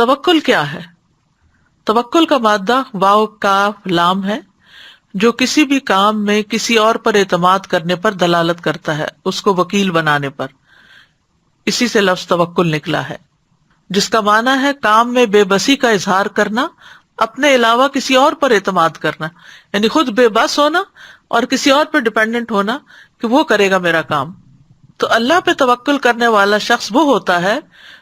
توکل کیا ہے؟ توکل کا مادہ واو کاف لام ہے، جو کسی بھی کام میں کسی اور پر اعتماد کرنے پر دلالت کرتا ہے، اس کو وکیل بنانے پر. اسی سے لفظ توکل نکلا ہے، جس کا معنی ہے کام میں بے بسی کا اظہار کرنا، اپنے علاوہ کسی اور پر اعتماد کرنا، یعنی خود بے بس ہونا اور کسی اور پر ڈیپینڈنٹ ہونا کہ وہ کرے گا میرا کام. تو اللہ پہ توکل کرنے والا شخص وہ ہوتا ہے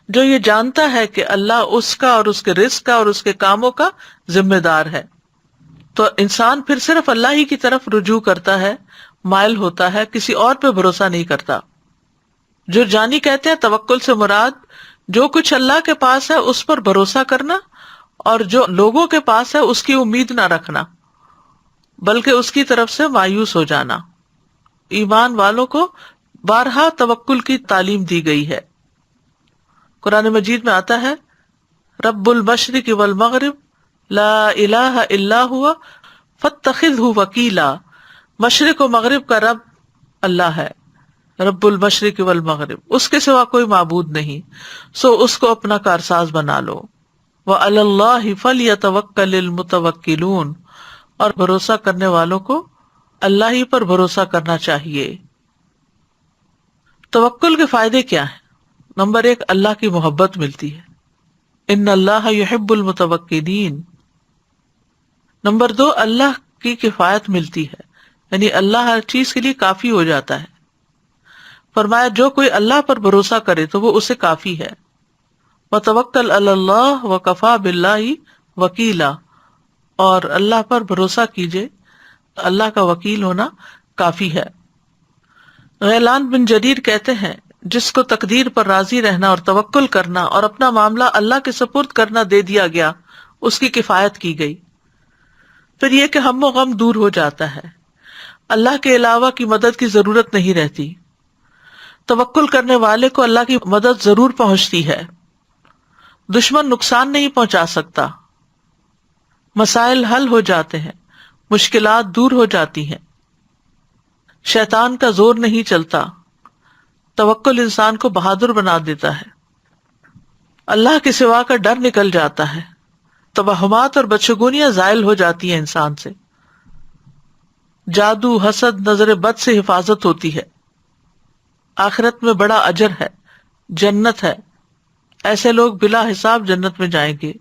جو یہ جانتا ہے کہ اللہ اس کا اور اس کے رزق کا اور اس کے کاموں کا ذمہ دار ہے. تو انسان پھر صرف اللہ ہی کی طرف رجوع کرتا ہے، مائل ہوتا ہے، کسی اور پہ بھروسہ نہیں کرتا. جو جانی کہتے ہیں توکل سے مراد جو کچھ اللہ کے پاس ہے اس پر بھروسہ کرنا، اور جو لوگوں کے پاس ہے اس کی امید نہ رکھنا بلکہ اس کی طرف سے مایوس ہو جانا. ایمان والوں کو بارہا توکل کی تعلیم دی گئی ہے. قرآن مجید میں آتا ہے رب المشرق والمغرب لا الہ الا ہوا فاتخذہ وکیلا. مشرق و مغرب کا رب اللہ ہے، رب المشرق والمغرب، اس کے سوا کوئی معبود نہیں، سو اس کو اپنا کارساز بنا لو. وعلی اللہ فلیتوکل المتوکلون، اور بھروسہ کرنے والوں کو اللہ ہی پر بھروسہ کرنا چاہیے. توکل کے فائدے کیا ہیں؟ نمبر 1، اللہ کی محبت ملتی ہے، ان اللہ یحب المتوکلین. نمبر 2، اللہ کی کفایت ملتی ہے، یعنی اللہ ہر چیز کے لیے کافی ہو جاتا ہے. فرمایا جو کوئی اللہ پر بھروسہ کرے تو وہ اسے کافی ہے. وتوکل علی اللہ وکفی باللہ وکیلا، اور اللہ پر بھروسہ کیجئے، اللہ کا وکیل ہونا کافی ہے. غیلان بن جریر کہتے ہیں جس کو تقدیر پر راضی رہنا اور توکل کرنا اور اپنا معاملہ اللہ کے سپرد کرنا دے دیا گیا، اس کی کفایت کی گئی. پھر یہ کہ ہم و غم دور ہو جاتا ہے، اللہ کے علاوہ کی مدد کی ضرورت نہیں رہتی. توکل کرنے والے کو اللہ کی مدد ضرور پہنچتی ہے، دشمن نقصان نہیں پہنچا سکتا، مسائل حل ہو جاتے ہیں، مشکلات دور ہو جاتی ہیں، شیطان کا زور نہیں چلتا. توکل انسان کو بہادر بنا دیتا ہے، اللہ کے سوا کا ڈر نکل جاتا ہے، توہمات اور بدشگونیاں زائل ہو جاتی ہیں انسان سے، جادو، حسد، نظر بد سے حفاظت ہوتی ہے. آخرت میں بڑا اجر ہے، جنت ہے، ایسے لوگ بلا حساب جنت میں جائیں گے.